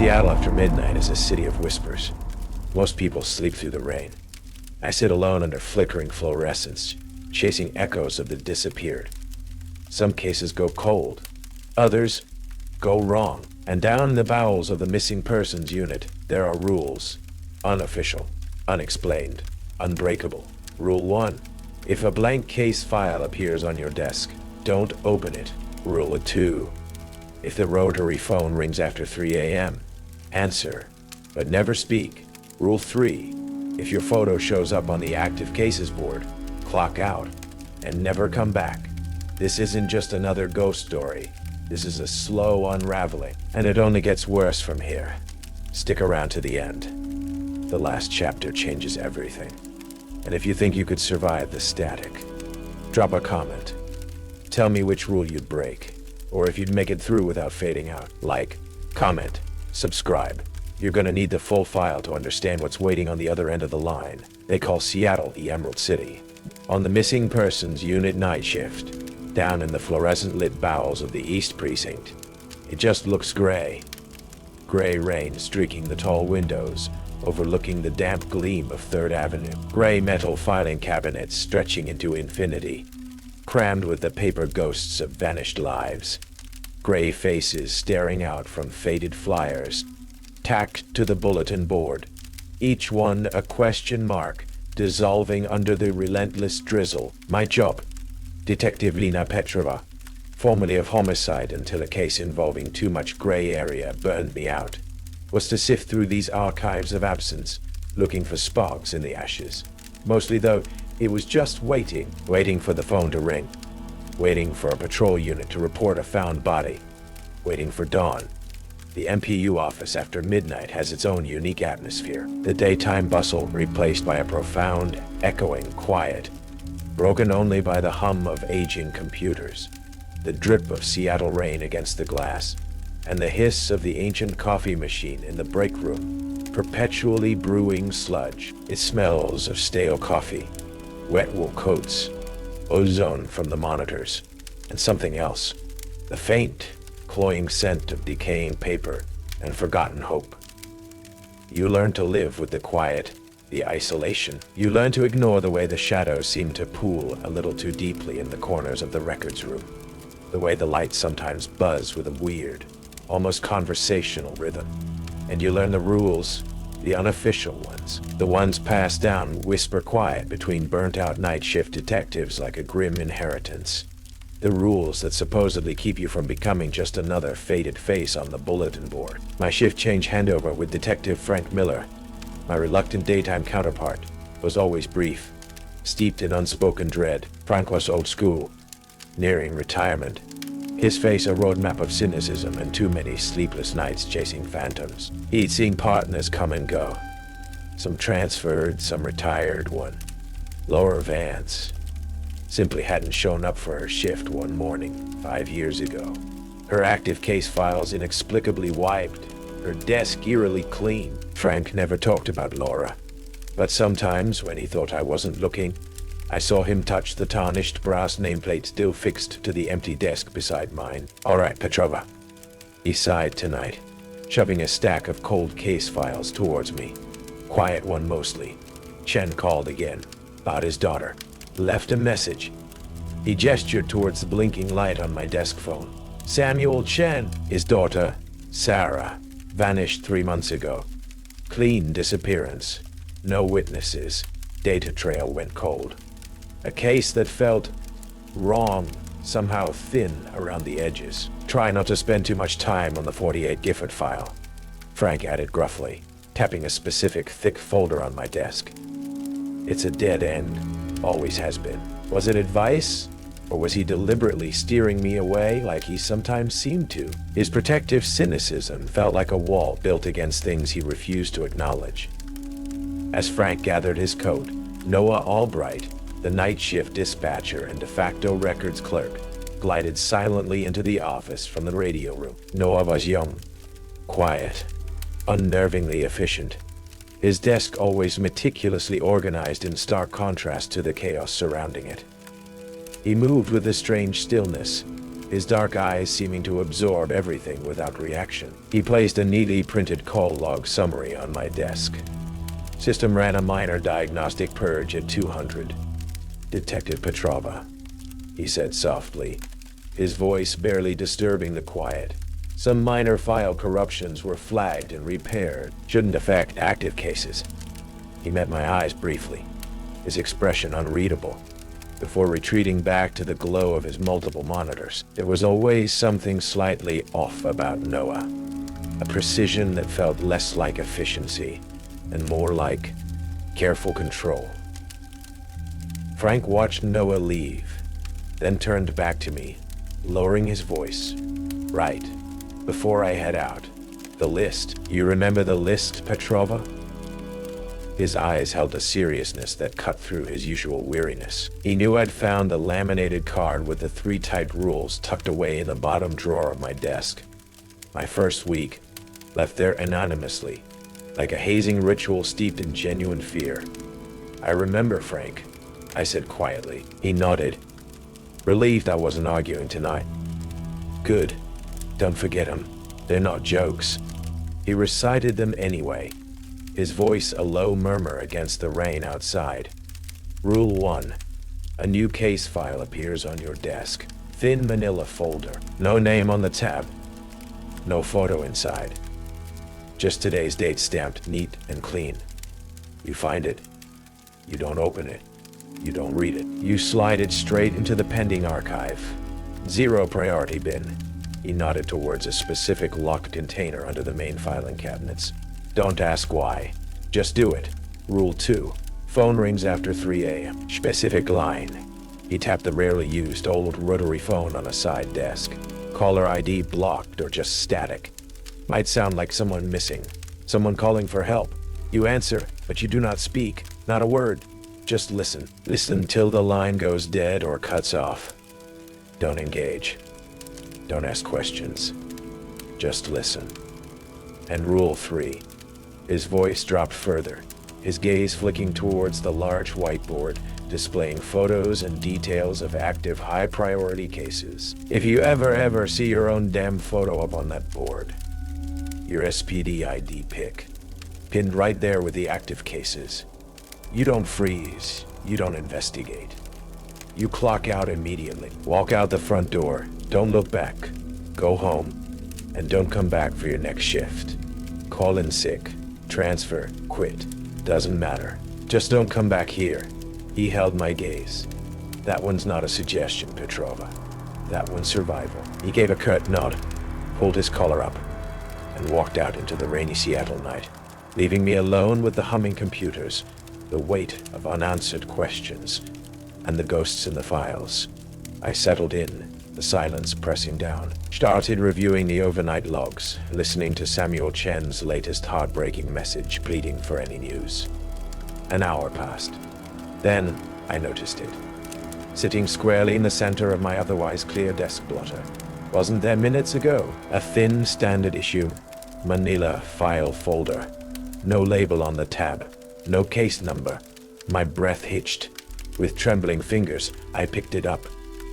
Seattle after midnight is a city of whispers. Most people sleep through the rain. I sit alone under flickering fluorescence, chasing echoes of the disappeared. Some cases go cold. Others go wrong. And down in the bowels of the missing persons unit, there are rules. Unofficial, unexplained, unbreakable. Rule 1. If a blank case file appears on your desk, don't open it. Rule 2. If the rotary phone rings after 3 a.m., answer, but never speak. Rule 3. If your photo shows up on the active cases board, clock out and never come back. This isn't just another ghost story. This is a slow unraveling, and it only gets worse from here. Stick around to the end. The last chapter changes everything. And if you think you could survive the static, drop a comment. Tell me which rule you'd break, or if you'd make it through without fading out. Like, comment, subscribe. You're gonna need the full file to understand what's waiting on the other end of the line. They call Seattle the Emerald City. On the missing persons unit night shift, down in the fluorescent-lit bowels of the East Precinct, it just looks gray. Gray rain streaking the tall windows, overlooking the damp gleam of 3rd Avenue. Gray metal filing cabinets stretching into infinity, crammed with the paper ghosts of vanished lives. Gray faces staring out from faded flyers, tacked to the bulletin board, each one a question mark, dissolving under the relentless drizzle. My job, Detective Lena Petrova, formerly of homicide until a case involving too much gray area burned me out, was to sift through these archives of absence, looking for sparks in the ashes. Mostly though, it was just waiting for the phone to ring, waiting for a patrol unit to report a found body, waiting for dawn. The MPU office after midnight has its own unique atmosphere. The daytime bustle replaced by a profound, echoing quiet, broken only by the hum of aging computers, the drip of Seattle rain against the glass, and the hiss of the ancient coffee machine in the break room, perpetually brewing sludge. It smells of stale coffee, wet wool coats, ozone from the monitors, and something else, the faint, cloying scent of decaying paper and forgotten hope. You learn to live with the quiet, the isolation. You learn to ignore the way the shadows seem to pool a little too deeply in the corners of the records room, the way the lights sometimes buzz with a weird, almost conversational rhythm. And you learn the rules, the unofficial ones, the ones passed down whisper quiet between burnt-out night shift detectives like a grim inheritance. The rules that supposedly keep you from becoming just another faded face on the bulletin board. My shift change handover with Detective Frank Miller, my reluctant daytime counterpart, was always brief, steeped in unspoken dread. Frank was old school, nearing retirement, his face a roadmap of cynicism and too many sleepless nights chasing phantoms. He'd seen partners come and go, some transferred, some retired. One, Laura Vance, simply hadn't shown up for her shift one morning 5 years ago. Her active case files inexplicably wiped, her desk eerily clean. Frank never talked about Laura, but sometimes when he thought I wasn't looking, I saw him touch the tarnished brass nameplate still fixed to the empty desk beside mine. "All right, Petrova," he sighed tonight, shoving a stack of cold case files towards me. Quiet one mostly. Chen called again, about his daughter. Left a message. He gestured towards the blinking light on my desk phone. Samuel Chen, his daughter, Sarah, vanished 3 months ago. Clean disappearance. No witnesses. Data trail went cold. A case that felt wrong, somehow thin around the edges. Try not to spend too much time on the 48 Gifford file, Frank added gruffly, tapping a specific thick folder on my desk. It's a dead end. Always has been. Was it advice? Or was he deliberately steering me away like he sometimes seemed to? His protective cynicism felt like a wall built against things he refused to acknowledge. As Frank gathered his coat, Noah Albright, the night shift dispatcher and de facto records clerk, glided silently into the office from the radio room. Noah was young, quiet, unnervingly efficient. His desk always meticulously organized in stark contrast to the chaos surrounding it. He moved with a strange stillness, his dark eyes seeming to absorb everything without reaction. He placed a neatly printed call log summary on my desk. System ran a minor diagnostic purge at 200. Detective Petrova, he said softly, his voice barely disturbing the quiet. Some minor file corruptions were flagged and repaired. Shouldn't affect active cases. He met my eyes briefly, his expression unreadable, before retreating back to the glow of his multiple monitors. There was always something slightly off about Noah, a precision that felt less like efficiency and more like careful control. Frank watched Noah leave, then turned back to me, lowering his voice. Right, before I head out, the list. You remember the list, Petrova? His eyes held a seriousness that cut through his usual weariness. He knew I'd found the laminated card with the 3 tight rules tucked away in the bottom drawer of my desk. My first week, left there anonymously, like a hazing ritual steeped in genuine fear. I remember, Frank, I said quietly. He nodded, relieved I wasn't arguing tonight. Good. Don't forget them. They're not jokes. He recited them anyway, his voice a low murmur against the rain outside. Rule 1. A new case file appears on your desk. Thin manila folder. No name on the tab. No photo inside. Just today's date stamped neat and clean. You find it. You don't open it. You don't read it. You slide it straight into the pending archive. 0 priority bin. He nodded towards a specific locked container under the main filing cabinets. Don't ask why. Just do it. Rule 2. Phone rings after 3 a.m. Specific line. He tapped the rarely used old rotary phone on a side desk. Caller ID blocked or just static. Might sound like someone missing. Someone calling for help. You answer, but you do not speak. Not a word. Just listen. Listen till the line goes dead or cuts off. Don't engage. Don't ask questions. Just listen. And rule 3. His voice dropped further, his gaze flicking towards the large whiteboard, displaying photos and details of active high-priority cases. If you ever see your own damn photo up on that board, your SPD ID pic, pinned right there with the active cases, you don't freeze, you don't investigate. You clock out immediately. Walk out the front door, don't look back, go home, and don't come back for your next shift. Call in sick, transfer, quit, doesn't matter. Just don't come back here. He held my gaze. That one's not a suggestion, Petrova. That one's survival. He gave a curt nod, pulled his collar up, and walked out into the rainy Seattle night, leaving me alone with the humming computers, the weight of unanswered questions, and the ghosts in the files. I settled in, the silence pressing down. Started reviewing the overnight logs, listening to Samuel Chen's latest heartbreaking message pleading for any news. An hour passed. Then I noticed it. Sitting squarely in the center of my otherwise clear desk blotter. Wasn't there minutes ago? A thin standard issue, manila file folder. No label on the tab. No case number. My breath hitched. With trembling fingers, I picked it up.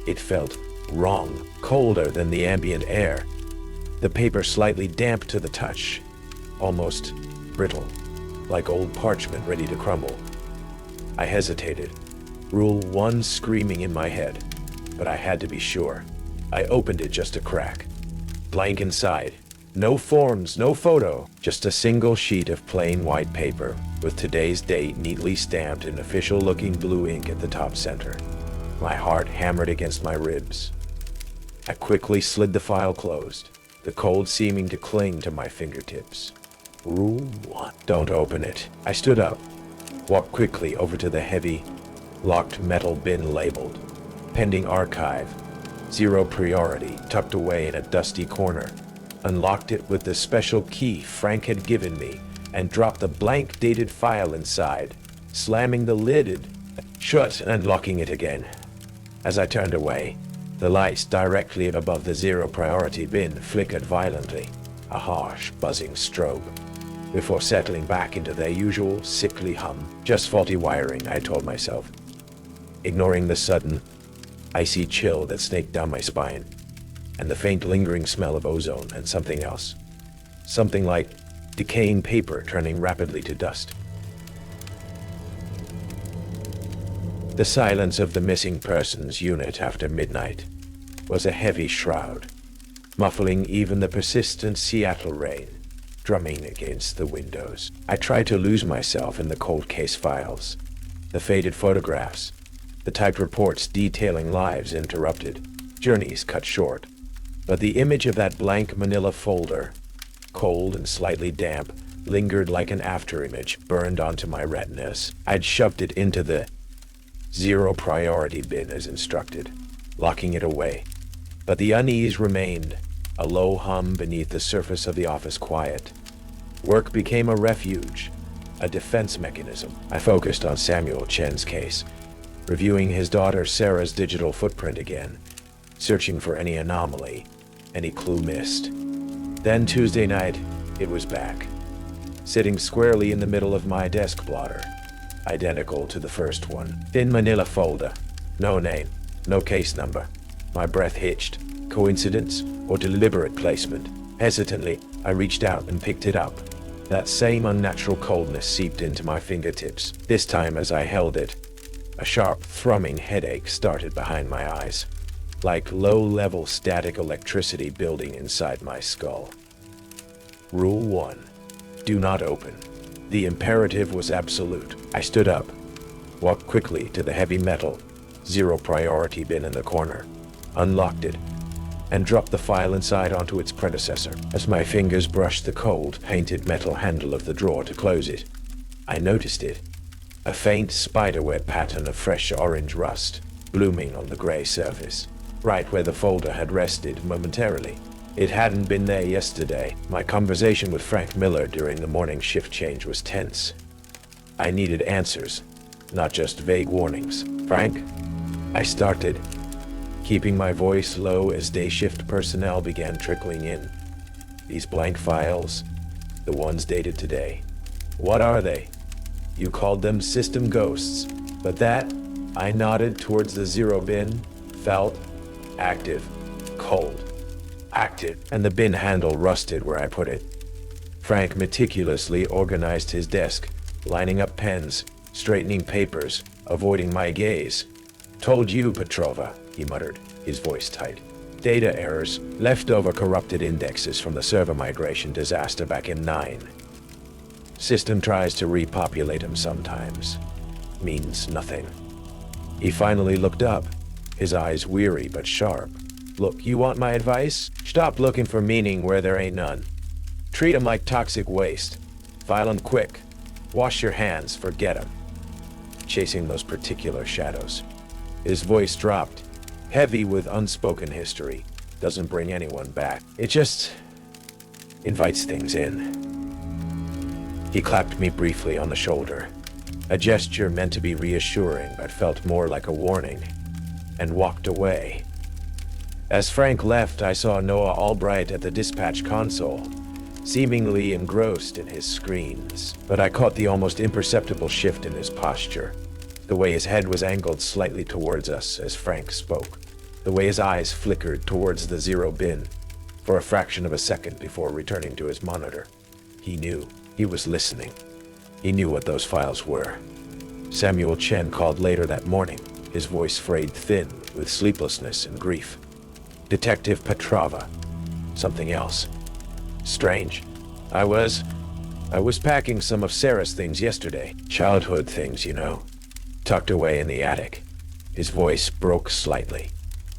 It felt wrong, colder than the ambient air. The paper slightly damp to the touch, almost brittle, like old parchment ready to crumble. I hesitated, Rule 1 screaming in my head, but I had to be sure. I opened it just a crack. Blank inside. No forms, no photo, just a single sheet of plain white paper with today's date neatly stamped in official-looking blue ink at the top center. My heart hammered against my ribs. I quickly slid the file closed, the cold seeming to cling to my fingertips. Rule 1. Don't open it. I stood up, walked quickly over to the heavy, locked metal bin labeled Pending Archive, 0 priority, tucked away in a dusty corner, unlocked it with the special key Frank had given me, and dropped the blank dated file inside, slamming the lid shut and locking it again. As I turned away, the lights directly above the 0 priority bin flickered violently, a harsh, buzzing strobe, before settling back into their usual sickly hum. Just faulty wiring, I told myself, ignoring the sudden, icy chill that snaked down my spine. and the faint lingering smell of ozone and something else. Something like decaying paper turning rapidly to dust. The silence of the missing persons unit after midnight was a heavy shroud, muffling even the persistent Seattle rain drumming against the windows. I tried to lose myself in the cold case files, the faded photographs, the typed reports detailing lives interrupted, journeys cut short. But the image of that blank manila folder, cold and slightly damp, lingered like an afterimage burned onto my retinas. I'd shoved it into the zero priority bin as instructed, locking it away. But the unease remained, a low hum beneath the surface of the office quiet. Work became a refuge, a defense mechanism. I focused on Samuel Chen's case, reviewing his daughter Sarah's digital footprint again, searching for any anomaly, any clue missed. Then Tuesday night, it was back, sitting squarely in the middle of my desk blotter, identical to the first one. Thin manila folder, no name, no case number. My breath hitched. Coincidence or deliberate placement? Hesitantly, I reached out and picked it up. That same unnatural coldness seeped into my fingertips. This time as I held it, a sharp, thrumming headache started behind my eyes, like low-level static electricity building inside my skull. Rule 1. Do not open. The imperative was absolute. I stood up, walked quickly to the heavy metal, zero priority bin in the corner, unlocked it, and dropped the file inside onto its predecessor. As my fingers brushed the cold, painted metal handle of the drawer to close it, I noticed it. A faint spiderweb pattern of fresh orange rust, blooming on the gray surface, right where the folder had rested momentarily. It hadn't been there yesterday. My conversation with Frank Miller during the morning shift change was tense. I needed answers, not just vague warnings. Frank? I started, keeping my voice low as day shift personnel began trickling in. These blank files, the ones dated today. What are they? You called them system ghosts, but that, I nodded towards the zero bin, felt active, cold. Active, and the bin handle rusted where I put it. Frank meticulously organized his desk, lining up pens, straightening papers, avoiding my gaze. Told you, Petrova, he muttered, his voice tight. Data errors, leftover corrupted indexes from the server migration disaster back in 9. System tries to repopulate them sometimes. Means nothing. He finally looked up, his eyes weary but sharp. Look, you want my advice? Stop looking for meaning where there ain't none. Treat 'em like toxic waste. File 'em quick. Wash your hands, forget 'em. Chasing those particular shadows. His voice dropped, heavy with unspoken history. Doesn't bring anyone back. It just invites things in. He clapped me briefly on the shoulder, a gesture meant to be reassuring but felt more like a warning, and walked away. As Frank left, I saw Noah Albright at the dispatch console, seemingly engrossed in his screens. But I caught the almost imperceptible shift in his posture, the way his head was angled slightly towards us as Frank spoke, the way his eyes flickered towards the zero bin for a fraction of a second before returning to his monitor. He knew. He was listening. He knew what those files were. Samuel Chen called later that morning, his voice frayed thin with sleeplessness and grief. Detective Petrova. Something else. Strange. I was packing some of Sarah's things yesterday. Childhood things, you know. Tucked away in the attic. His voice broke slightly.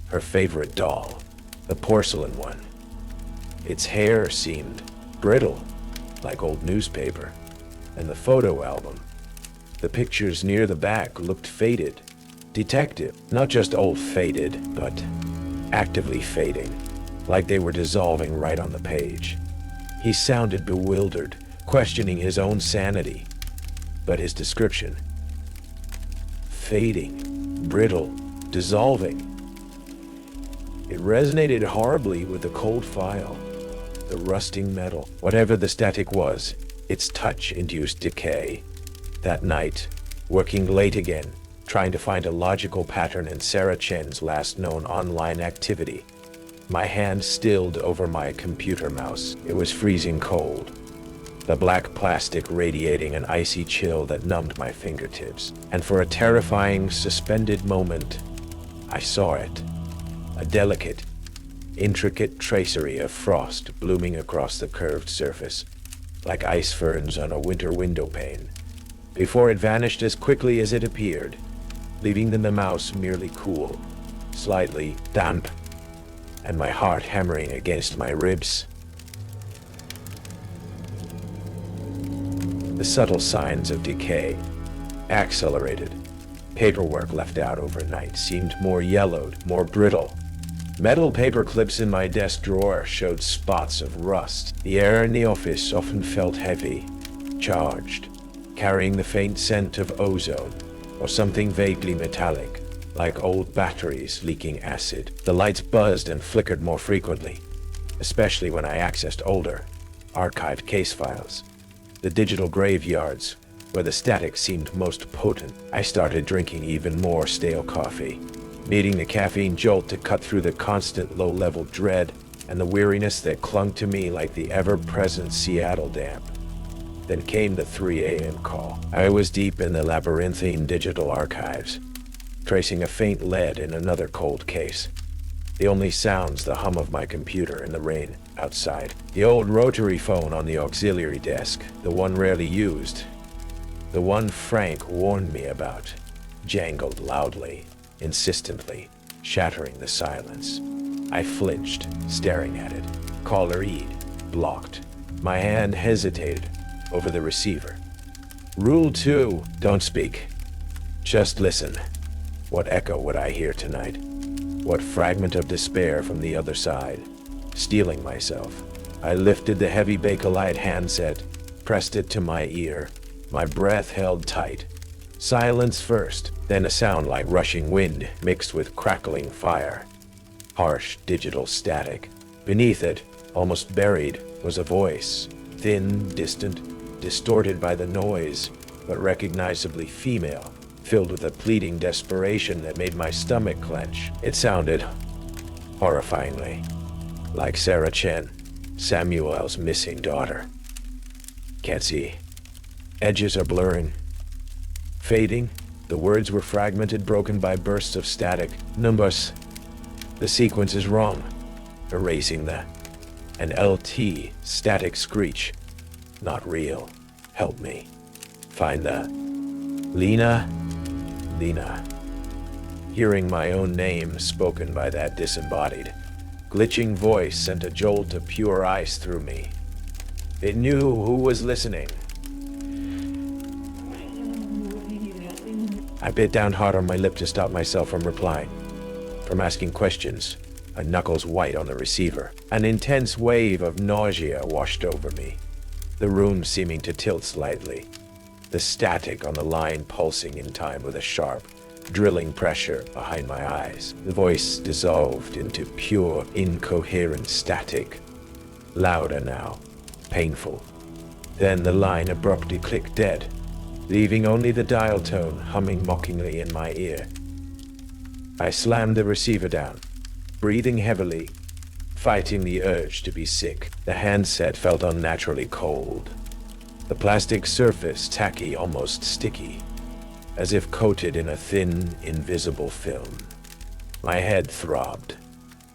Her favorite doll. The porcelain one. Its hair seemed brittle, like old newspaper. And the photo album. The pictures near the back looked faded. Detective. Not just old faded, but actively fading, like they were dissolving right on the page. He sounded bewildered, questioning his own sanity. But his description, fading, brittle, dissolving, it resonated horribly with the cold file, the rusting metal. Whatever the static was, its touch induced decay. That night, working late again, trying to find a logical pattern in Sarah Chen's last known online activity, My hand stilled over my computer mouse. It was freezing cold, the black plastic radiating an icy chill that numbed my fingertips. And for a terrifying, suspended moment, I saw it. A delicate, intricate tracery of frost blooming across the curved surface, like ice ferns on a winter window pane, before it vanished as quickly as it appeared, leaving the mouse merely cool, slightly damp, and my heart hammering against my ribs. The subtle signs of decay accelerated. Paperwork left out overnight seemed more yellowed, more brittle. Metal paper clips in my desk drawer showed spots of rust. The air in the office often felt heavy, charged, carrying the faint scent of ozone or something vaguely metallic, like old batteries leaking acid. The lights buzzed and flickered more frequently, especially when I accessed older, archived case files. The digital graveyards, where the static seemed most potent. I started drinking even more stale coffee, needing the caffeine jolt to cut through the constant low-level dread and the weariness that clung to me like the ever-present Seattle damp. Then came the 3 a.m. call. I was deep in the labyrinthine digital archives, tracing a faint lead in another cold case. The only sounds the hum of my computer and the rain outside. The old rotary phone on the auxiliary desk, the one rarely used, the one Frank warned me about, jangled loudly, insistently, shattering the silence. I flinched, staring at it. Caller ID blocked. My hand hesitated over the receiver. Rule 2, don't speak. Just listen. What echo would I hear tonight? What fragment of despair from the other side? Steeling myself, I lifted the heavy Bakelite handset, pressed it to my ear, my breath held tight. Silence first, then a sound like rushing wind mixed with crackling fire. Harsh digital static. Beneath it, almost buried, was a voice, thin, distant, distorted by the noise, but recognizably female, filled with a pleading desperation that made my stomach clench. It sounded, horrifyingly, like Sarah Chen, Samuel's missing daughter. Can't see. Edges are blurring. Fading. The words were fragmented, broken by bursts of static. Numbers. The sequence is wrong. Erasing the. An LT static screech. Not real. Help me. Find the. Lena. Hearing my own name spoken by that disembodied, glitching voice sent a jolt of pure ice through me. It knew who was listening. I bit down hard on my lip to stop myself from replying, from asking questions, my knuckles white on the receiver. An intense wave of nausea washed over me, the room seeming to tilt slightly, the static on the line pulsing in time with a sharp, drilling pressure behind my eyes. The voice dissolved into pure, incoherent static, louder now, painful. Then the line abruptly clicked dead, leaving only the dial tone humming mockingly in my ear. I slammed the receiver down, breathing heavily, fighting the urge to be sick. The handset felt unnaturally cold. The plastic surface tacky, almost sticky, as if coated in a thin, invisible film. My head throbbed.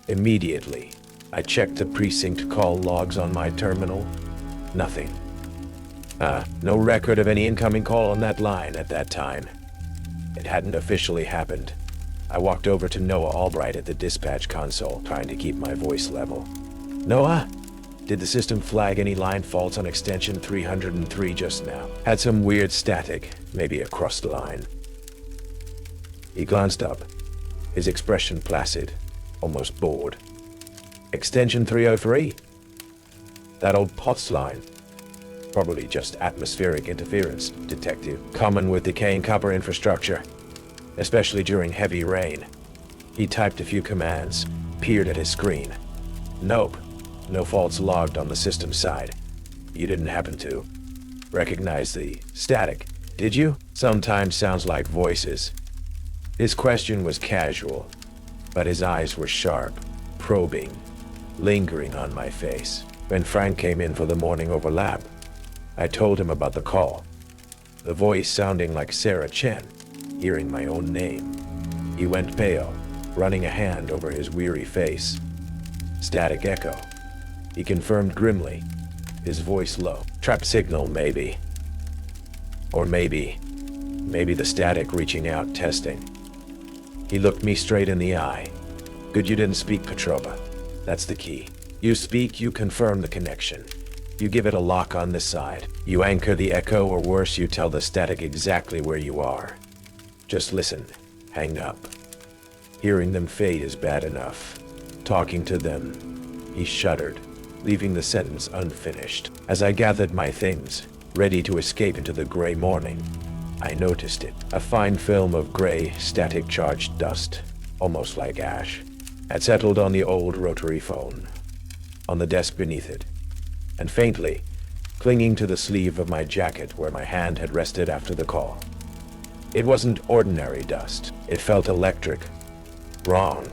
Immediately, I checked the precinct call logs on my terminal. Nothing. No record of any incoming call on that line at that time. It hadn't officially happened. I walked over to Noah Albright at the dispatch console, trying to keep my voice level. Noah? Did the system flag any line faults on extension 303 just now? Had some weird static, maybe across the line. He glanced up, his expression placid, almost bored. Extension 303? That old POTS line. Probably just atmospheric interference, Detective. Common with decaying copper infrastructure, especially during heavy rain. He typed a few commands, peered at his screen. Nope. No faults logged on the system side. You didn't happen to recognize the static, did you? Sometimes sounds like voices. His question was casual, but his eyes were sharp, probing. lingering on my face. When Frank came in for the morning overlap, I told him about the call, the voice sounding like Sarah Chen, hearing my own name. He went pale, running a hand over his weary face. Static echo, he confirmed grimly, his voice low. Trap signal, maybe. Or maybe the static reaching out, testing. He looked me straight in the eye. Good you didn't speak, Petrova. That's the key. You speak, you confirm the connection. You give it a lock on this side. You anchor the echo, or worse, you tell the static exactly where you are. Just listen, hang up. Hearing them fade is bad enough. Talking to them, he shuddered, leaving the sentence unfinished. As I gathered my things, ready to escape into the gray morning, I noticed it. A fine film of gray, static-charged dust, almost like ash, had settled on the old rotary phone, on the desk beneath it, and faintly, clinging to the sleeve of my jacket where my hand had rested after the call. It wasn't ordinary dust. It felt electric. Wrong.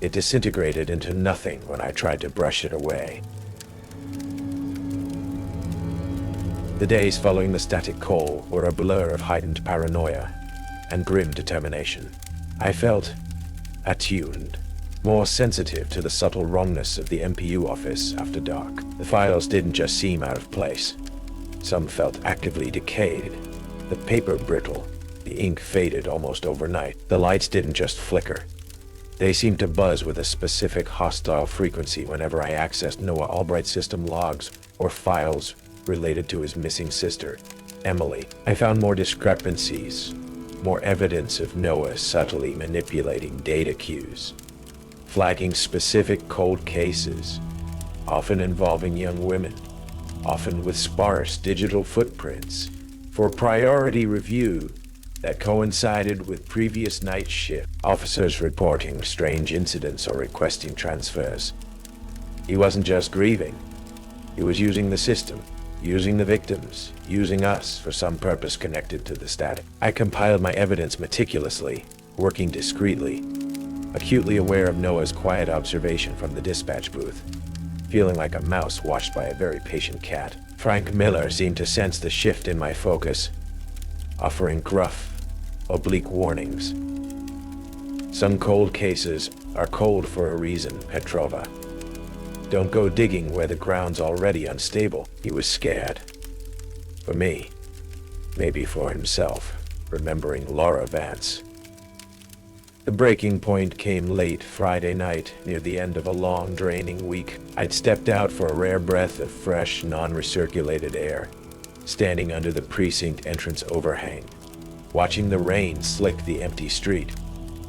It disintegrated into nothing when I tried to brush it away. The days following the static call were a blur of heightened paranoia and grim determination. I felt attuned, more sensitive to the subtle wrongness of the MPU office after dark. The files didn't just seem out of place. Some felt actively decayed, the paper brittle, the ink faded almost overnight. The lights didn't just flicker. They seemed to buzz with a specific hostile frequency whenever I accessed Noah Albright's system logs or files related to his missing sister, Emily. I found more discrepancies, more evidence of Noah subtly manipulating data cues, flagging specific cold cases, often involving young women, often with sparse digital footprints, for priority review that coincided with previous night shift officers reporting strange incidents or requesting transfers. He wasn't just grieving. He was using the system, using the victims, using us for some purpose connected to the static. I compiled my evidence meticulously, working discreetly, acutely aware of Noah's quiet observation from the dispatch booth, feeling like a mouse watched by a very patient cat. Frank Miller seemed to sense the shift in my focus, offering gruff, oblique warnings. Some cold cases are cold for a reason, Petrova. Don't go digging where the ground's already unstable. He was scared. For me. Maybe for himself, remembering Laura Vance. The breaking point came late Friday night, near the end of a long, draining week. I'd stepped out for a rare breath of fresh, non-recirculated air, standing under the precinct entrance overhang, watching the rain slick the empty street.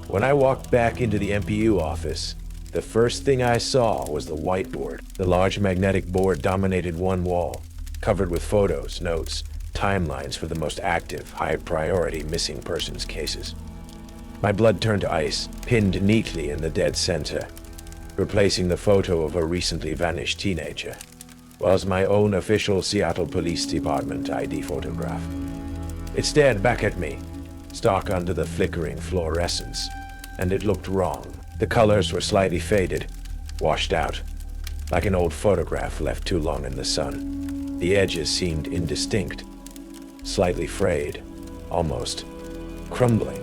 When I walked back into the MPU office, the first thing I saw was the whiteboard. The large magnetic board dominated one wall, covered with photos, notes, timelines for the most active, high-priority missing persons cases. My blood turned to ice, pinned neatly in the dead center. Replacing the photo of a recently vanished teenager was my own official Seattle Police Department ID photograph. It stared back at me, stark under the flickering fluorescence, and it looked wrong. The colors were slightly faded, washed out, like an old photograph left too long in the sun. The edges seemed indistinct, slightly frayed, almost crumbling,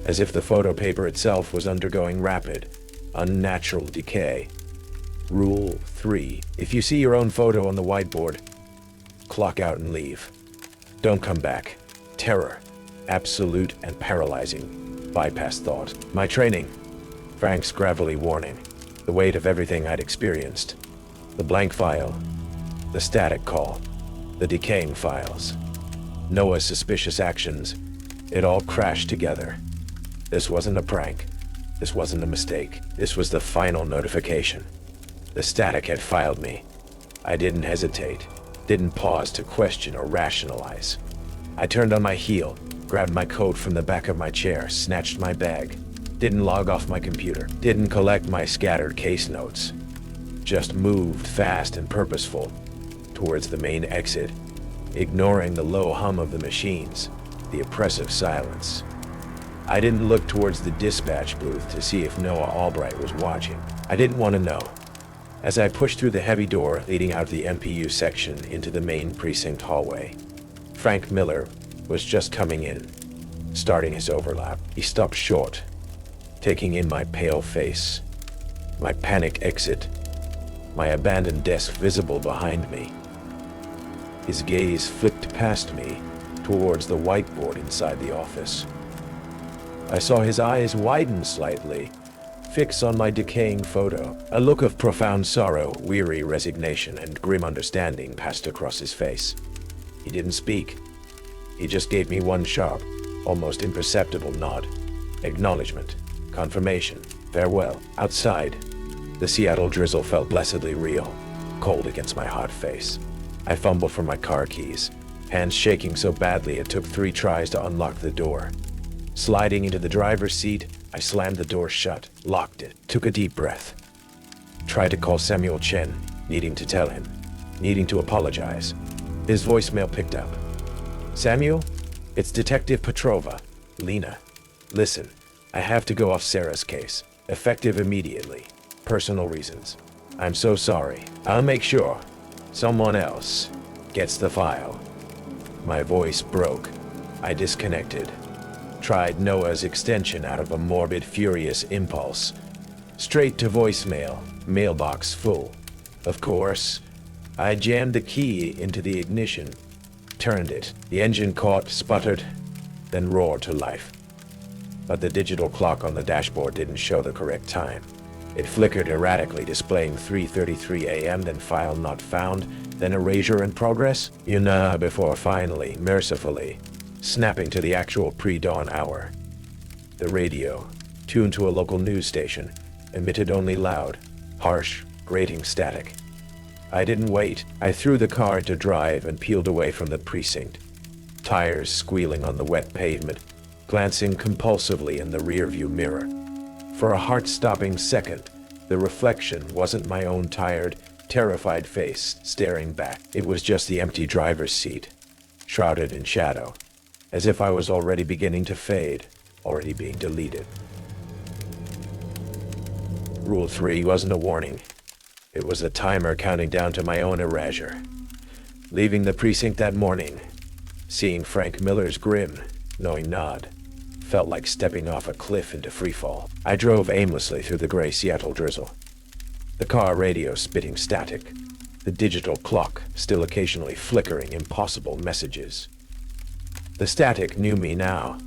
as if the photo paper itself was undergoing rapid, unnatural decay. Rule 3. If you see your own photo on the whiteboard, clock out and leave. Don't come back. Terror, absolute and paralyzing, bypass thought. My training, Frank's gravelly warning, the weight of everything I'd experienced, the blank file, the static call, the decaying files, Noah's suspicious actions, it all crashed together. This wasn't a prank. This wasn't a mistake. This was the final notification. The static had filed me. I didn't hesitate, didn't pause to question or rationalize. I turned on my heel, grabbed my coat from the back of my chair, snatched my bag, didn't log off my computer, didn't collect my scattered case notes, just moved fast and purposeful towards the main exit, ignoring the low hum of the machines, the oppressive silence. I didn't look towards the dispatch booth to see if Noah Albright was watching. I didn't want to know. as I pushed through the heavy door leading out of the MPU section into the main precinct hallway. Frank Miller was just coming in, starting his overlap. He stopped short, taking in my pale face, my panic exit, my abandoned desk visible behind me. His gaze flicked past me towards the whiteboard inside the office. I saw his eyes widen slightly, fix on my decaying photo. A look of profound sorrow, weary resignation, and grim understanding passed across his face. He didn't speak. He just gave me one sharp, almost imperceptible nod. Acknowledgement, confirmation, farewell. Outside, the Seattle drizzle felt blessedly real, cold against my hot face. I fumbled for my car keys, hands shaking so badly it took 3 tries to unlock the door. Sliding into the driver's seat, I slammed the door shut, locked it, took a deep breath. Tried to call Samuel Chen, needing to tell him, needing to apologize. His voicemail picked up. Samuel, it's Detective Petrova. Lena, listen, I have to go off Sarah's case, effective immediately. Personal reasons. I'm so sorry. I'll make sure someone else gets the file. My voice broke. I disconnected. Tried Noah's extension out of a morbid, furious impulse. Straight to voicemail, mailbox full. Of course, I jammed the key into the ignition, turned it. The engine caught, sputtered, then roared to life. But the digital clock on the dashboard didn't show the correct time. It flickered erratically, displaying 3:33 a.m., then file not found, then erasure in progress, before finally, mercifully, snapping to the actual pre-dawn hour. The radio, tuned to a local news station, emitted only loud, harsh, grating static. I didn't wait. I threw the car into drive and peeled away from the precinct, tires squealing on the wet pavement, glancing compulsively in the rearview mirror. For a heart-stopping second, the reflection wasn't my own tired, terrified face staring back. It was just the empty driver's seat, shrouded in shadow, as if I was already beginning to fade, already being deleted. Rule 3 wasn't a warning. It was a timer counting down to my own erasure. Leaving the precinct that morning, seeing Frank Miller's grim, knowing nod, felt like stepping off a cliff into freefall. I drove aimlessly through the gray Seattle drizzle, the car radio spitting static, the digital clock still occasionally flickering impossible messages. The static knew me now.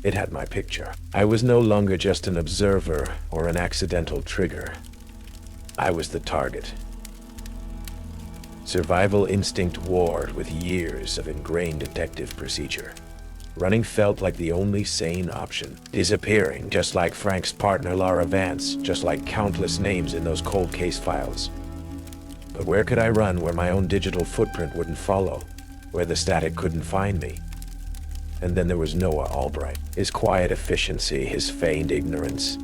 It had my picture. I was no longer just an observer or an accidental trigger. I was the target. Survival instinct warred with years of ingrained detective procedure. Running felt like the only sane option. Disappearing, just like Frank's partner Lara Vance, just like countless names in those cold case files. But where could I run where my own digital footprint wouldn't follow, where the static couldn't find me? And then there was Noah Albright. His quiet efficiency, his feigned ignorance,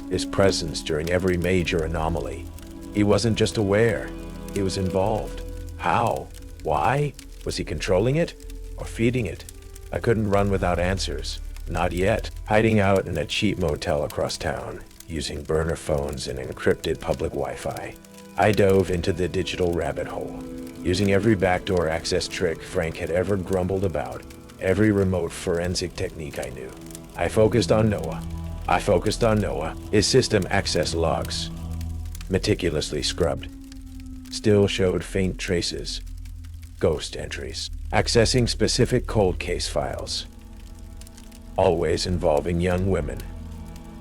his presence during every major anomaly. He wasn't just aware, he was involved. How? Why? Was he controlling it or feeding it? I couldn't run without answers. Not yet. Hiding out in a cheap motel across town, using burner phones and encrypted public Wi-Fi. I dove into the digital rabbit hole, using every backdoor access trick Frank had ever grumbled about, every remote forensic technique I knew. I focused on Noah. His system access logs, meticulously scrubbed, still showed faint traces, ghost entries, accessing specific cold case files, always involving young women,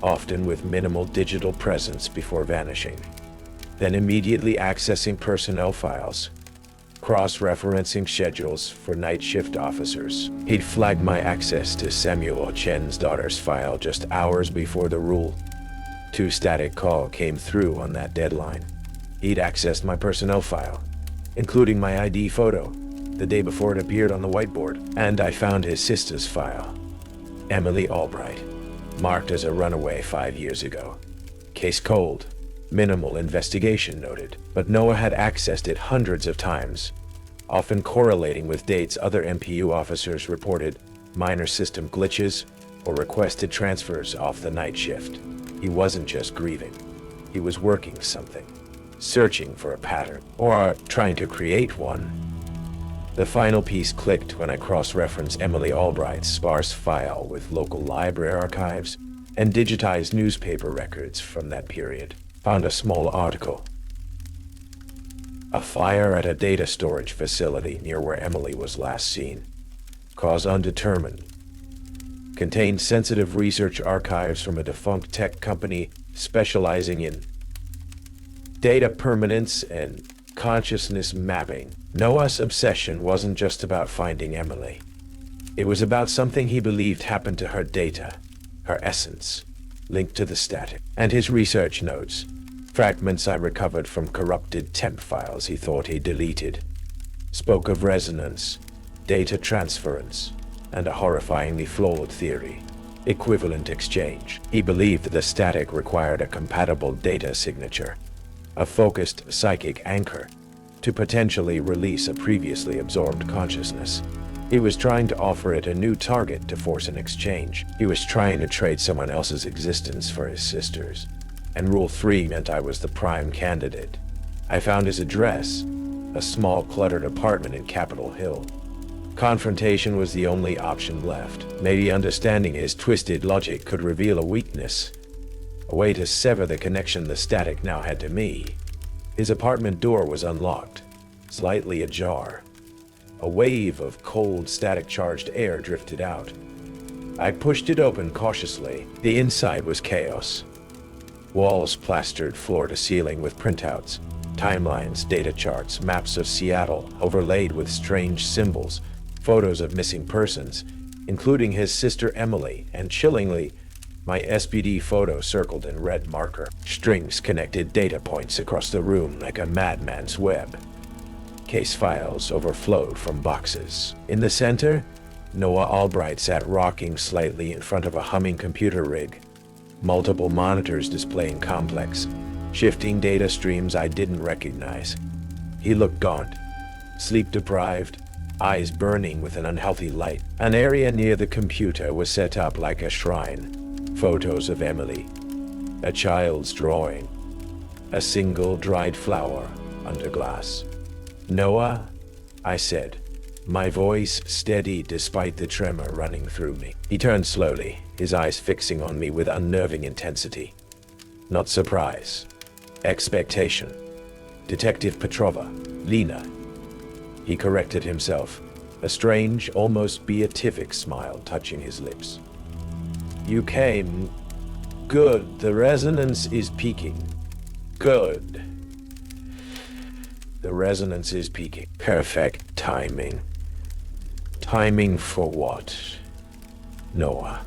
often with minimal digital presence before vanishing, then immediately accessing personnel files, cross-referencing schedules for night shift officers. He'd flagged my access to Samuel Chen's daughter's file just hours before the Rule 2 static call came through on that deadline. He'd accessed my personnel file, including my ID photo, the day before it appeared on the whiteboard, and I found his sister's file, Emily Albright, marked as a runaway 5 years ago. Case cold, minimal investigation noted, but Noah had accessed it hundreds of times, often correlating with dates other MPU officers reported minor system glitches or requested transfers off the night shift. He wasn't just grieving, he was working something. searching for a pattern, or trying to create one. The final piece clicked when I cross-referenced Emily Albright's sparse file with local library archives and digitized newspaper records from that period. Found a small article. A fire at a data storage facility near where Emily was last seen. Cause undetermined. Contained sensitive research archives from a defunct tech company specializing in data permanence and consciousness mapping. Noah's obsession wasn't just about finding Emily. It was about something he believed happened to her data, her essence, linked to the static. And his research notes, fragments I recovered from corrupted temp files he thought he deleted, spoke of resonance, data transference, and a horrifyingly flawed theory, equivalent exchange. He believed that the static required a compatible data signature, a focused psychic anchor, to potentially release a previously absorbed consciousness. He was trying to offer it a new target to force an exchange. He was trying to trade someone else's existence for his sister's. And Rule 3 meant I was the prime candidate. I found his address, a small cluttered apartment in Capitol Hill. Confrontation was the only option left. Maybe understanding his twisted logic could reveal a weakness, a way to sever the connection the static now had to me. His apartment door was unlocked, slightly ajar. A wave of cold, static-charged air drifted out. I pushed it open cautiously. The inside was chaos. Walls plastered floor to ceiling with printouts, timelines, data charts, maps of Seattle overlaid with strange symbols, photos of missing persons, including his sister Emily, and chillingly, my SPD photo circled in red marker. Strings connected data points across the room like a madman's web. Case files overflowed from boxes. In the center, Noah Albright sat rocking slightly in front of a humming computer rig. Multiple monitors displaying complex, shifting data streams I didn't recognize. He looked gaunt, sleep-deprived, eyes burning with an unhealthy light. An area near the computer was set up like a shrine. Photos of Emily, a child's drawing, a single dried flower under glass. "Noah," I said, my voice steady despite the tremor running through me. He turned slowly, his eyes fixing on me with unnerving intensity. Not surprise. Expectation. "Detective Petrova, Lena." He corrected himself, a strange, almost beatific smile touching his lips. "You came. Good. The resonance is peaking. Good. The resonance is peaking. Perfect timing. Timing for what?" "Noah."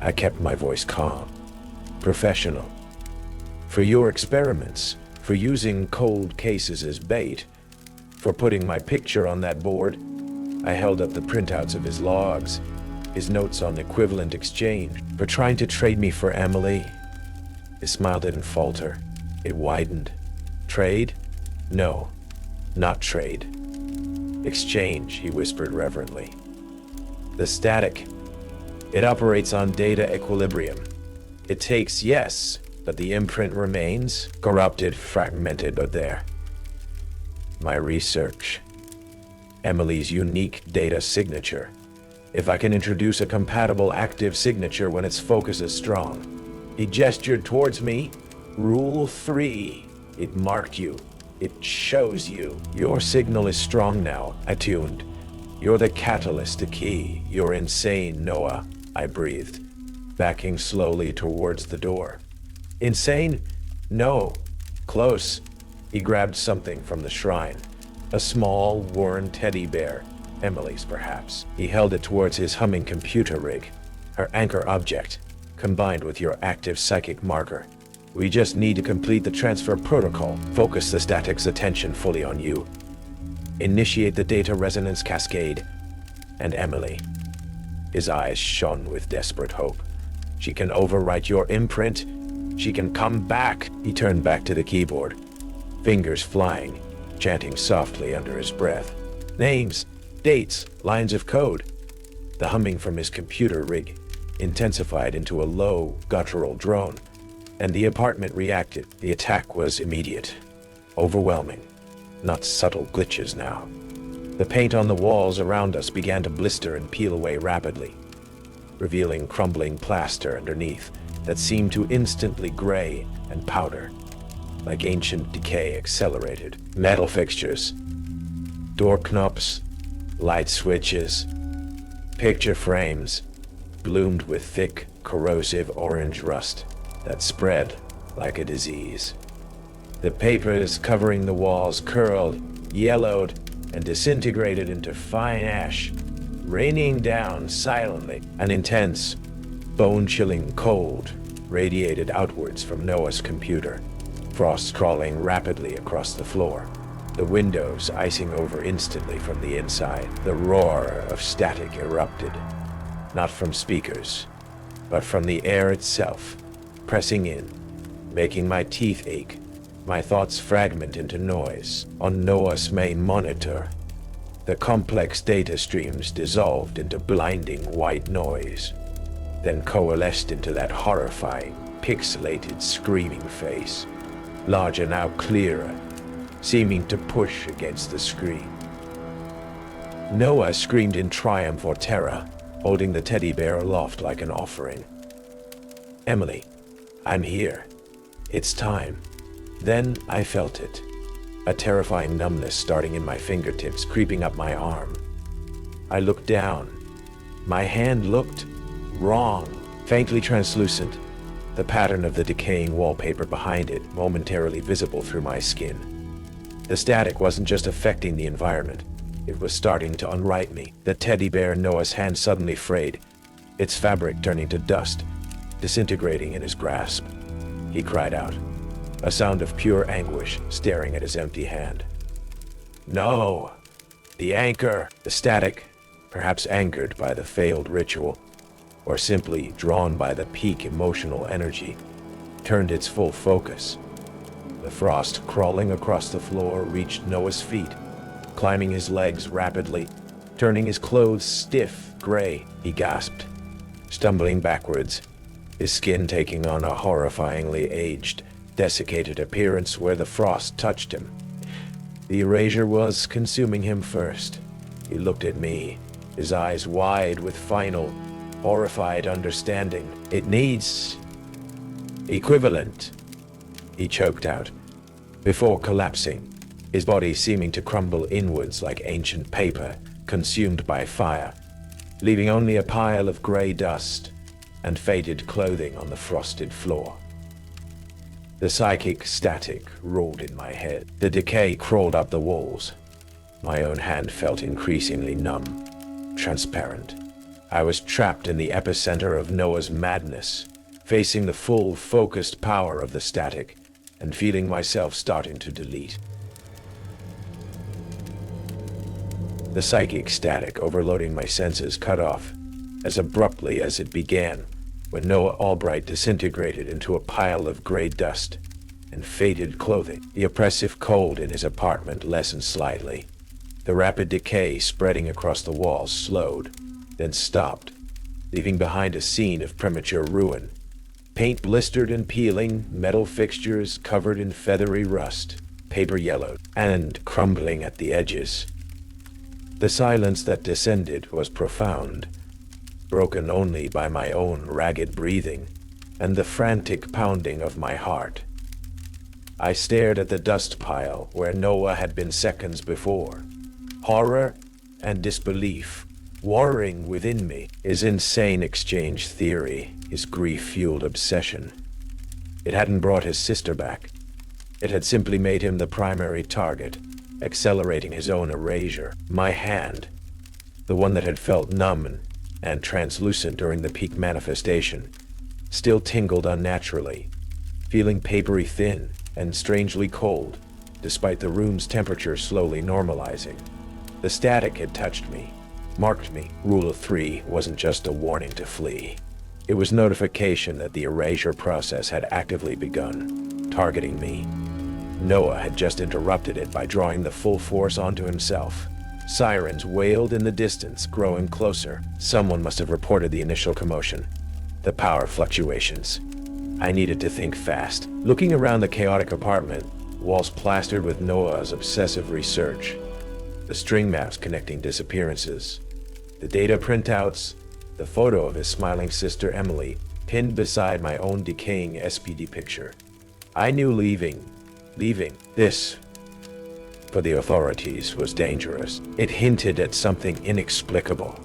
I kept my voice calm, professional. "For your experiments, for using cold cases as bait, for putting my picture on that board." I held up the printouts of his logs, his notes on equivalent exchange, "for trying to trade me for Emily." His smile didn't falter. It widened. "Trade? No, not trade. Exchange," he whispered reverently. "The static. It operates on data equilibrium. It takes, yes, but the imprint remains, corrupted, fragmented, but there. My research. Emily's unique data signature. If I can introduce a compatible active signature when its focus is strong." He gestured towards me. "Rule 3. It marked you. It shows you. Your signal is strong now," I tuned. "You're the catalyst, the key. You're insane, Noah," I breathed, backing slowly towards the door. "Insane? No. Close." He grabbed something from the shrine. A small, worn teddy bear. Emily's, perhaps. He held it towards his humming computer rig. "Her anchor object, combined with your active psychic marker. We just need to complete the transfer protocol. Focus the static's attention fully on you. Initiate the data resonance cascade. And Emily." His eyes shone with desperate hope. "She can overwrite your imprint. She can come back." He turned back to the keyboard, fingers flying, chanting softly under his breath. Names, dates, lines of code. The humming from his computer rig intensified into a low, guttural drone, and the apartment reacted. The attack was immediate. Overwhelming, not subtle glitches now. The paint on the walls around us began to blister and peel away rapidly, revealing crumbling plaster underneath that seemed to instantly gray and powder, like ancient decay accelerated. Metal fixtures, door knobs, light switches, picture frames bloomed with thick, corrosive orange rust that spread like a disease. The papers covering the walls curled, yellowed, and disintegrated into fine ash, raining down silently. An intense, bone-chilling cold radiated outwards from Noah's computer, frost crawling rapidly across the floor, the windows icing over instantly from the inside. The roar of static erupted, not from speakers, but from the air itself, pressing in, making my teeth ache, my thoughts fragment into noise. On Noah's main monitor, the complex data streams dissolved into blinding white noise, then coalesced into that horrifying, pixelated, screaming face, larger now clearer, seeming to push against the screen. Noah screamed in triumph or terror, holding the teddy bear aloft like an offering. "Emily, I'm here. It's time." Then I felt it, a terrifying numbness starting in my fingertips, creeping up my arm. I looked down. My hand looked wrong, faintly translucent, the pattern of the decaying wallpaper behind it momentarily visible through my skin. The static wasn't just affecting the environment, it was starting to unright me. The teddy bear in Noah's hand suddenly frayed, its fabric turning to dust, disintegrating in his grasp. He cried out, a sound of pure anguish staring at his empty hand. "No! The anchor!" The static, perhaps angered by the failed ritual, or simply drawn by the peak emotional energy, turned its full focus. The frost crawling across the floor reached Noah's feet, climbing his legs rapidly, turning his clothes stiff, gray. He gasped, stumbling backwards, his skin taking on a horrifyingly aged, desiccated appearance where the frost touched him. The erasure was consuming him first. He looked at me, his eyes wide with final, horrified understanding. "It needs equivalent," he choked out, before collapsing, his body seeming to crumble inwards like ancient paper consumed by fire, leaving only a pile of gray dust and faded clothing on the frosted floor. The psychic static roared in my head. The decay crawled up the walls. My own hand felt increasingly numb, transparent. I was trapped in the epicenter of Noah's madness, facing the full, focused power of the static, and feeling myself starting to delete. The psychic static overloading my senses cut off as abruptly as it began, when Noah Albright disintegrated into a pile of gray dust and faded clothing. The oppressive cold in his apartment lessened slightly. The rapid decay spreading across the walls slowed, then stopped, leaving behind a scene of premature ruin. Paint blistered and peeling, metal fixtures covered in feathery rust, paper yellowed, and crumbling at the edges. The silence that descended was profound, broken only by my own ragged breathing and the frantic pounding of my heart. I stared at the dust pile where Noah had been seconds before, horror and disbelief warring within me, his insane exchange theory, his grief-fueled obsession. It hadn't brought his sister back. It had simply made him the primary target, accelerating his own erasure. My hand, the one that had felt numb and translucent during the peak manifestation, still tingled unnaturally, feeling papery thin and strangely cold, despite the room's temperature slowly normalizing. The static had touched me, marked me. Rule of 3 wasn't just a warning to flee. It was notification that the erasure process had actively begun, targeting me. Noah had just interrupted it by drawing the full force onto himself. Sirens wailed in the distance, growing closer. Someone must have reported the initial commotion. The power fluctuations. I needed to think fast. Looking around the chaotic apartment, walls plastered with Noah's obsessive research, the string maps connecting disappearances, the data printouts, the photo of his smiling sister Emily pinned beside my own decaying SPD picture. I knew leaving this for the authorities was dangerous. It hinted at something inexplicable,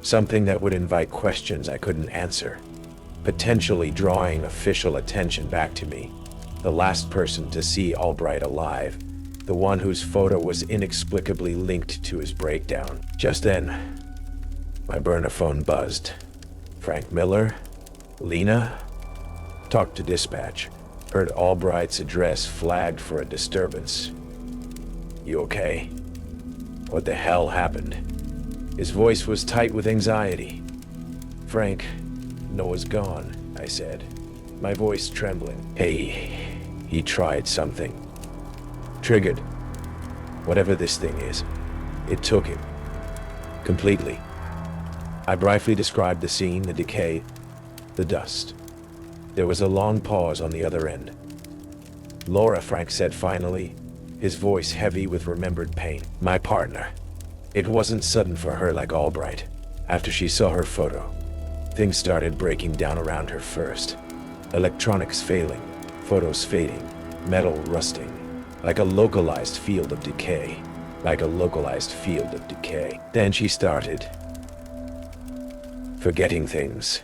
something that would invite questions I couldn't answer, potentially drawing official attention back to me, the last person to see Albright alive, the one whose photo was inexplicably linked to his breakdown. Just then, my burner phone buzzed. Frank Miller? Lena? Talked to dispatch. Heard Albright's address flagged for a disturbance. You okay? What the hell happened? His voice was tight with anxiety. Frank, Noah's gone, I said, my voice trembling. Hey, he tried something. Triggered. Whatever this thing is, it took him. Completely. I briefly described the scene, the decay, the dust. There was a long pause on the other end. Laura, Frank said finally, his voice heavy with remembered pain. My partner. It wasn't sudden for her like Albright. After she saw her photo, things started breaking down around her first. Electronics failing, photos fading, metal rusting, like a localized field of decay. Then she started forgetting things,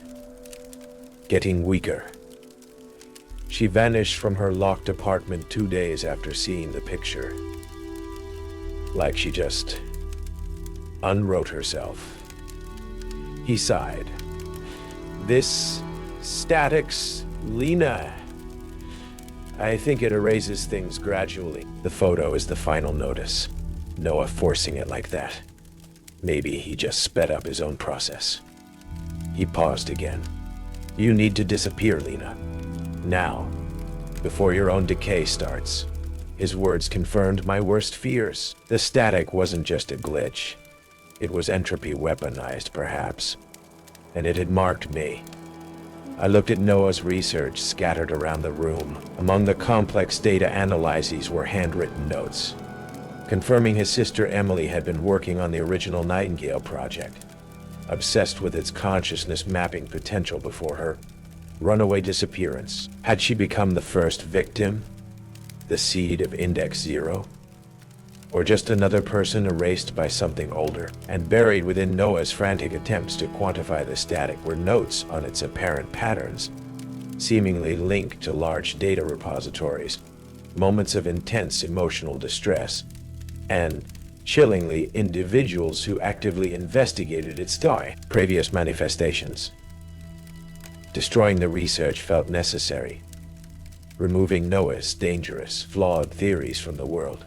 getting weaker. She vanished from her locked apartment 2 days after seeing the picture. Like she just unwrote herself. He sighed. This statics, Lena. I think it erases things gradually. The photo is the final notice. Noah forcing it like that. Maybe he just sped up his own process. He paused again. You need to disappear, Lena. Now, before your own decay starts. His words confirmed my worst fears. The static wasn't just a glitch. It was entropy weaponized, perhaps. And it had marked me. I looked at Noah's research scattered around the room. Among the complex data analyses were handwritten notes, confirming his sister Emily had been working on the original Nightingale project, obsessed with its consciousness mapping potential before her runaway disappearance. Had she become the first victim? The seed of Index Zero? Or just another person erased by something older? And buried within Noah's frantic attempts to quantify the static were notes on its apparent patterns, seemingly linked to large data repositories, moments of intense emotional distress, and, chillingly, individuals who actively investigated its previous manifestations. Destroying the research felt necessary, removing Noah's dangerous, flawed theories from the world.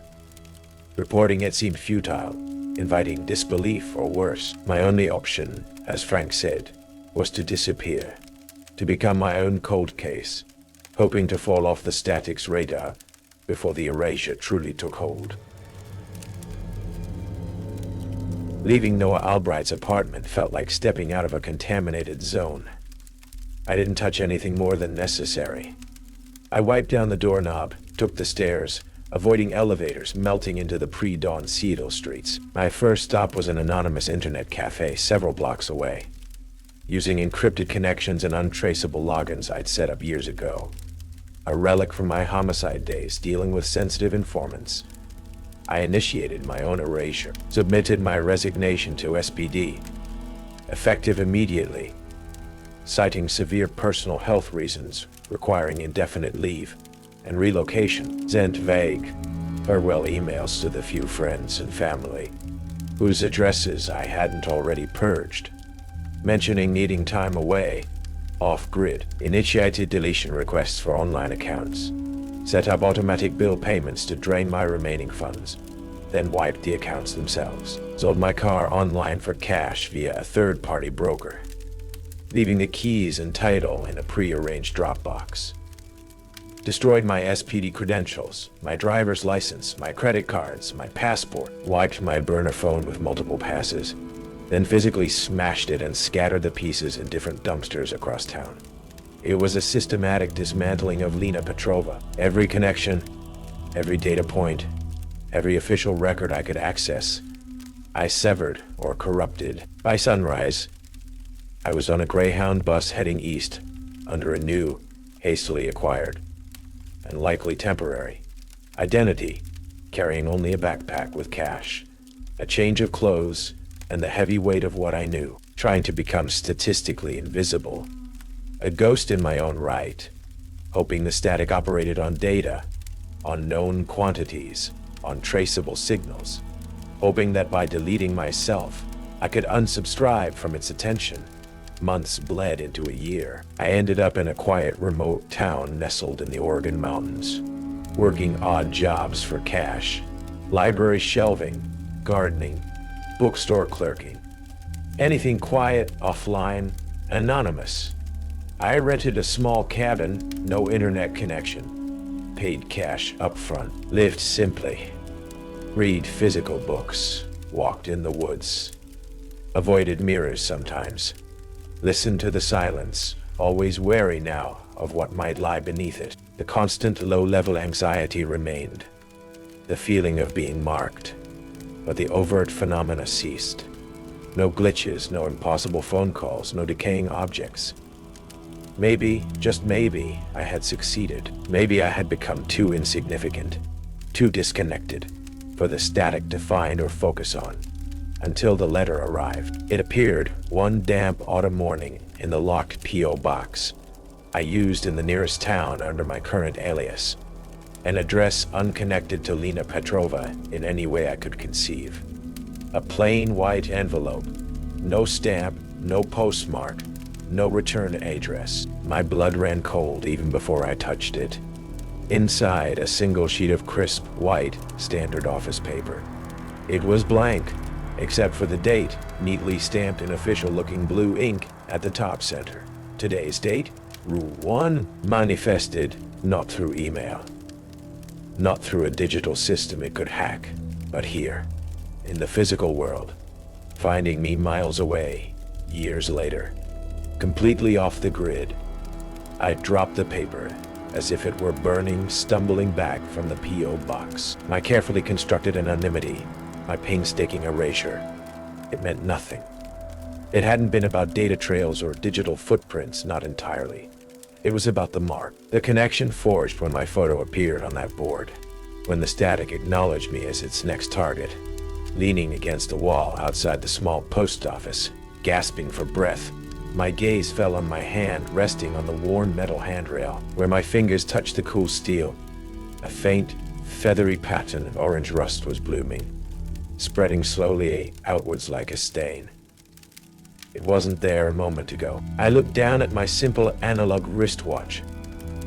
Reporting it seemed futile, inviting disbelief or worse. My only option, as Frank said, was to disappear, to become my own cold case, hoping to fall off the static's radar before the erasure truly took hold. Leaving Noah Albright's apartment felt like stepping out of a contaminated zone. I didn't touch anything more than necessary. I wiped down the doorknob, took the stairs, avoiding elevators melting into the pre-dawn Seattle streets. My first stop was an anonymous internet cafe several blocks away, using encrypted connections and untraceable logins I'd set up years ago. A relic from my homicide days dealing with sensitive informants. I initiated my own erasure, submitted my resignation to SPD, effective immediately, citing severe personal health reasons requiring indefinite leave and relocation. Sent vague farewell emails to the few friends and family whose addresses I hadn't already purged, mentioning needing time away, off-grid. Initiated deletion requests for online accounts, set up automatic bill payments to drain my remaining funds, then wiped the accounts themselves. Sold my car online for cash via a third-party broker, leaving the keys and title in a pre-arranged Dropbox. Destroyed my SPD credentials, my driver's license, my credit cards, my passport. Wiped my burner phone with multiple passes, then physically smashed it and scattered the pieces in different dumpsters across town. It was a systematic dismantling of Lena Petrova. Every connection, Every data point, every official record I could access, I severed or corrupted. By sunrise, I was on a Greyhound bus heading east under a new, hastily acquired, and likely temporary, identity, carrying only a backpack with cash, a change of clothes, and the heavy weight of what I knew, trying to become statistically invisible. A ghost in my own right, hoping the static operated on data, on known quantities, on traceable signals, hoping that by deleting myself, I could unsubscribe from its attention. Months bled into a year. I ended up in a quiet, remote town nestled in the Oregon mountains, working odd jobs for cash, library shelving, gardening, bookstore clerking, anything quiet, offline, anonymous. I rented a small cabin, no internet connection, paid cash upfront, lived simply, read physical books, walked in the woods, avoided mirrors sometimes, listened to the silence, always wary now of what might lie beneath it. The constant low-level anxiety remained, the feeling of being marked, but the overt phenomena ceased. No glitches, no impossible phone calls, no decaying objects. Maybe, just maybe, I had succeeded. Maybe I had become too insignificant, too disconnected, for the static to find or focus on. Until the letter arrived. It appeared one damp autumn morning in the locked P.O. box I used in the nearest town under my current alias, an address unconnected to Lena Petrova in any way I could conceive. A plain white envelope, no stamp, no postmark, no return address. My blood ran cold even before I touched it. Inside, a single sheet of crisp, white, standard office paper. It was blank, except for the date, neatly stamped in official-looking blue ink at the top center. Today's date? Rule 1, manifested not through email, not through a digital system it could hack, but here, in the physical world, finding me miles away, years later, completely off the grid. I dropped the paper, as if it were burning, stumbling back from the P.O. box. My carefully constructed anonymity, my painstaking erasure, it meant nothing. It hadn't been about data trails or digital footprints, not entirely. It was about the mark, the connection forged when my photo appeared on that board, when the static acknowledged me as its next target. Leaning against a wall outside the small post office, gasping for breath, my gaze fell on my hand resting on the worn metal handrail, where my fingers touched the cool steel. A faint, feathery pattern of orange rust was blooming, spreading slowly outwards like a stain. It wasn't there a moment ago. I looked down at my simple analog wristwatch,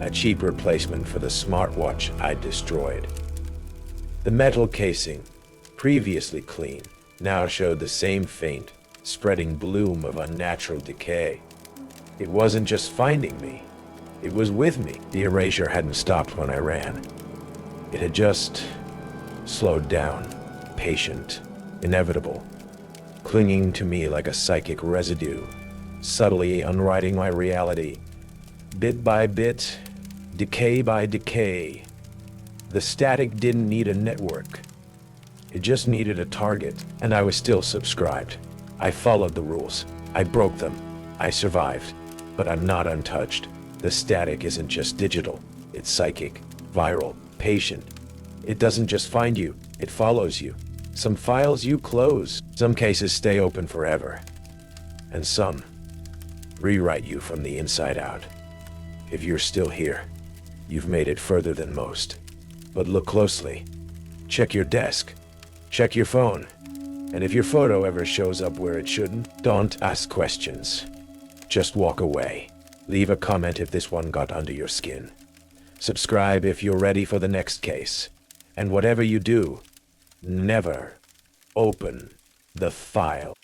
a cheap replacement for the smartwatch I'd destroyed. The metal casing, previously clean, now showed the same faint, spreading bloom of unnatural decay. It wasn't just finding me, it was with me. The erasure hadn't stopped when I ran. It had just slowed down, patient, inevitable, clinging to me like a psychic residue, subtly unwriting my reality. Bit by bit, decay by decay. The static didn't need a network. It just needed a target, and I was still subscribed. I followed the rules. I broke them. I survived. But I'm not untouched. The static isn't just digital. It's psychic, viral, patient. It doesn't just find you, it follows you. Some files you close. Some cases stay open forever. And some rewrite you from the inside out. If you're still here, you've made it further than most. But look closely. Check your desk. Check your phone. And if your photo ever shows up where it shouldn't, don't ask questions. Just walk away. Leave a comment if this one got under your skin. Subscribe if you're ready for the next case. And whatever you do, never open the file.